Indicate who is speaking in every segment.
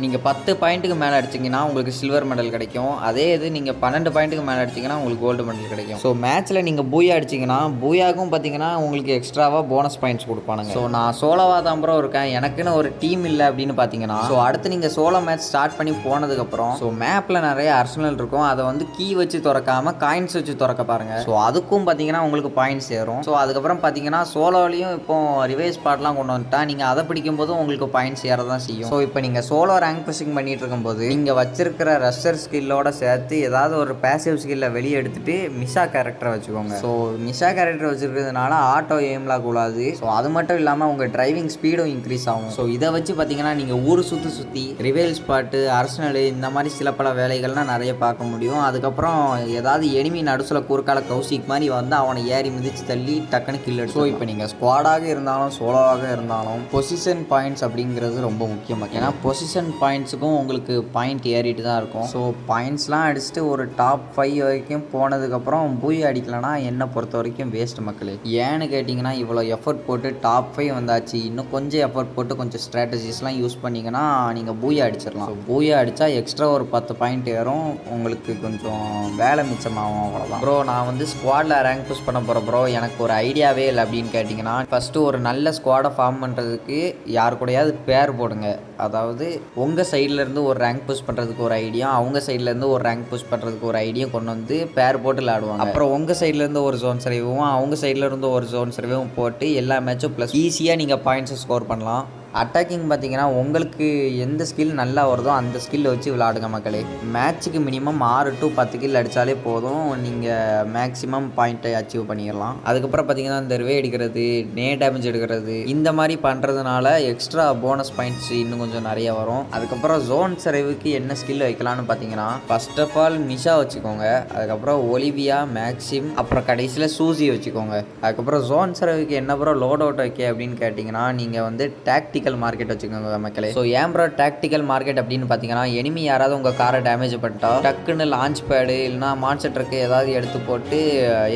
Speaker 1: நீங்கள் 10 பாயிண்ட்டுக்கு மேலே அடிச்சிங்கன்னா உங்களுக்கு சில்வர் மெடல் கிடைக்கும். அதே இது நீங்கள் 12 பாயிண்ட்டுக்கு மேலே அடிச்சிங்கன்னா உங்களுக்கு கோல்டு மெடல் கிடைக்கும். ஸோ மேட்ச்சில் நீங்கள் பூயா அடிச்சிங்கன்னா பூயாக்கும் பார்த்தீங்கன்னா உங்களுக்கு எக்ஸ்ட்ராவாக போனஸ் பாயிண்ட்ஸ் கொடுப்பானுங்க. ஸோ நான் சோலோவாக தான் ப்ரோ இருக்கேன், எனக்குன்னு ஒரு டீம் இல்லை அப்படின்னு பார்த்தீங்கன்னா, ஸோ அடுத்து நீங்கள் சோலோ மேட்ச் ஸ்டார்ட் பண்ணி போனதுக்கப்புறம் ஸோ மேப்பில் நிறைய அர்சனல் இருக்கும், அதை வந்து கீ வச்சு திறக்காமல் காயின்ஸ் வச்சு திறக்க பாருங்கள். ஸோ அதுக்கும் பார்த்தீங்கன்னா உங்களுக்கு பாயிண்ட்ஸ் ஏறும். ஸோ அதுக்கப்புறம் பார்த்தீங்கன்னா சோலோலையும் இப்போ ரிவைஸ் ஸ்பாட்லாம் கொண்டு வந்துட்டா நீங்கள் அதை பிடிக்கும்போது உங்களுக்கு பாயிண்ட்ஸ் ஏற தான் செய்யும். ஸோ இப்போ நீங்கள் சோலோ ரேங்க் புஷிங் பண்ணிட்டு இருக்கும்போது நீங்கள் வச்சிருக்கிற ரஷ்ஷர் ஸ்கில்லோட சேர்த்து ஏதாவது ஒரு பேசிவ் ஸ்கில்லை வெளியே எடுத்துட்டு மிஷா கேரக்டரை வச்சுக்கோங்க. ஸோ மிஷா கேரக்டர் வச்சிருக்கிறதுனால ஆட்டோ எய்ம்லாம் கூடாது. ஸோ அது மட்டும் இல்லாமல் உங்கள் டிரைவிங் ஸ்பீடும் இன்க்ரீஸ் ஆகும். ஸோ இதை வச்சு பார்த்தீங்கன்னா நீங்கள் ஊர் சுற்றி ரிவைல் ஸ்பாட்டு அர்சனல் இந்த மாதிரி சில பல வேலைகள்லாம் நிறைய பார்க்க முடியும். அதுக்கப்புறம் ஏதாவது எனிமி நடுசில் குறுக்கால கௌசிக் மாதிரி வந்து அவனை ஏறி மிதிச்சு தள்ளி டக்குன்னு கில் எடுத்து. ஸோ இப்போ நீங்கள் ஸ்குவாடாக இருந்தாலும் சோலோவாக இருந்தாலும் பொசிஷன் பாயிண்ட்ஸ் அப்படிங்கிறது ரொம்ப முக்கியமாக. ஏன்னா பொசிஷன் பாயிண்ட்ஸுக்கும் உங்களுக்கு பாயிண்ட் ஏறிட்டு தான் இருக்கும். ஸோ பாயிண்ட்ஸ்லாம் அடிச்சுட்டு ஒரு டாப் 5 வரைக்கும் போனதுக்கப்புறம் பூய் அடிக்கலைன்னா என்னை பொறுத்த வரைக்கும் வேஸ்ட் மக்களே. ஏன்னு கேட்டிங்கன்னா இவ்வளோ எஃபர்ட் போட்டு டாப் 5 வந்தாச்சு, இன்னும் கொஞ்சம் எஃபர்ட் போட்டு கொஞ்சம் ஸ்ட்ராட்டஜிஸ்லாம் யூஸ் பண்ணிங்கன்னா நீங்கள் பூயா அடிச்சிடலாம். ஸோ பூயா அடித்தா எக்ஸ்ட்ரா ஒரு 10 பாயிண்ட் ஏறும், உங்களுக்கு கொஞ்சம் வேலை மிச்சமாகும், அவ்வளோதான். ப்ரோ நான் வந்து ஸ்குவாடில் ரேங்க் புஷ் பண்ண போகிறேன் ப்ரோ, எனக்கு ஒரு ஐடியாவே இல்லை அப்படின்னு கேட்டிங்கன்னா, ஃபஸ்ட்டு ஒரு நல்ல ஸ்குவாடை ஃபார்ம் பண்ணுறதுக்கு யார் கூடயாவது பேர் போடுங்க. அதாவது உங்கள் சைட்லேருந்து ஒரு ரேங்க் புஷ் பண்ணுறதுக்கு ஒரு ஐடியா, அவங்க சைட்லேருந்து ஒரு ரேங்க் புஷ் பண்ணுறதுக்கு ஒரு ஐடியா கொண்டு வந்து பேர் போட்டு விளையாடுவாங்க. அப்புறம் உங்கள் சைட்லேருந்து ஒரு ஜோன் சர்வேவும் அவங்க சைட்லேருந்து ஒரு ஜோன் சர்வேவும் போட்டு எல்லா மேட்சும் ப்ளஸ் ஈஸியாக நீங்கள் பாயிண்ட்ஸை ஸ்கோர் பண்ணலாம். அட்டாக்கிங் பார்த்தீங்கன்னா உங்களுக்கு எந்த ஸ்கில் நல்லா வருதோ அந்த ஸ்கில்லை வச்சு விளையாடுங்க மக்களே. மேட்ச்சுக்கு மினிமம் 6 to 10 கில் அடித்தாலே போதும், நீங்கள் மேக்ஸிமம் பாயிண்ட்டை அச்சீவ் பண்ணிடலாம். அதுக்கப்புறம் பார்த்தீங்கன்னா இந்த ரிவே எடுக்கிறது, நே டேமேஜ் எடுக்கிறது இந்த மாதிரி பண்ணுறதுனால எக்ஸ்ட்ரா போனஸ் பாயிண்ட்ஸ் இன்னும் கொஞ்சம் நிறைய வரும். அதுக்கப்புறம் ஜோன் சர்வேவுக்கு என்ன ஸ்கில் வைக்கலான்னு பார்த்தீங்கன்னா, ஃபர்ஸ்ட் ஆஃப் ஆல் மிஷா வச்சுக்கோங்க, அதுக்கப்புறம் ஒலிவியா, மேக்ஸிம், அப்புறம் கடைசியில் சூசி வச்சுக்கோங்க. அதுக்கப்புறம் ஜோன் சர்வேவுக்கு என்ன ப்ரோ லோட் அவுட் வைக்க அப்படின்னு கேட்டிங்கன்னா, நீங்கள் வந்து டாக்டிக்கல் மார்க்கெட் வச்சுக்கோங்க மக்களே. ஸோ ஏன் ப்ரோ டாக்டிக்கல் மார்க்கெட் அப்படின்னு பார்த்தீங்கன்னா, எனிமி யாராவது உங்கள் காரை டேமேஜ் பண்ணிட்டா டக்குன்னு லான்ச் பேடு இல்லைனா மான்ஸ்டருக்கு ஏதாவது எடுத்து போட்டு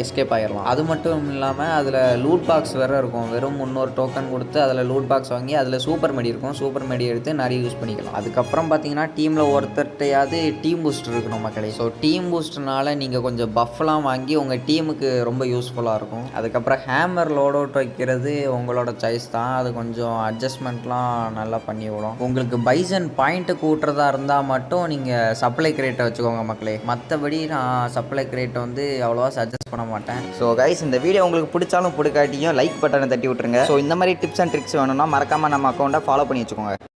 Speaker 1: எஸ்கேப் ஆகிடலாம். அது மட்டும் இல்லாமல் அதில் லூட் பாக்ஸ் வேறு இருக்கும், வெறும் 300 டோக்கன் கொடுத்து அதில் லூட் பாக்ஸ் வாங்கி அதில் சூப்பர் மெடி இருக்கும், சூப்பர் மெடி எடுத்து நிறைய யூஸ் பண்ணிக்கலாம். அதுக்கப்புறம் பார்த்தீங்கன்னா டீமில் ஒருத்தர்கிட்டையாவது டீம் பூஸ்டர் இருக்கணும் மக்களே. ஸோ டீம் பூஸ்டர்னால நீங்கள் கொஞ்சம் பஃப்லாம் வாங்கி உங்கள் டீமுக்கு ரொம்ப யூஸ்ஃபுல்லாக இருக்கும். அதுக்கப்புறம் ஹேமர் லோட் அவுட் வைக்கிறது உங்களோட சாய்ஸ் தான், அது கொஞ்சம் அட்ஜஸ்ட்மெண்ட்லாம் நல்லா பண்ணி விடும். உங்களுக்கு பைசன் பாயிண்ட்டு கூட்டுறதா இருந்தால் மட்டும் நீங்கள் சப்ளை கிரேட்டை வச்சுக்கோங்க மக்களே, மற்றபடி நான் சப்ளை கிரேட்டை வந்து அவ்வளோவா சஜஸ்ட் பண்ண மாட்டேன். ஸோ கைஸ் இந்த வீடியோ உங்களுக்கு பிடிச்சாலும் பிடிக்காட்டியும் லைக் பட்டனை தட்டி விட்டுருங்க. ஸோ இந்த மாதிரி டிப்ஸ் அண்ட் ட்ரிக்ஸ் வேணும்னா மறக்காமல் நம்ம அக்கௌண்ட்டை ஃபாலோ பண்ணி வச்சுக்கோங்க.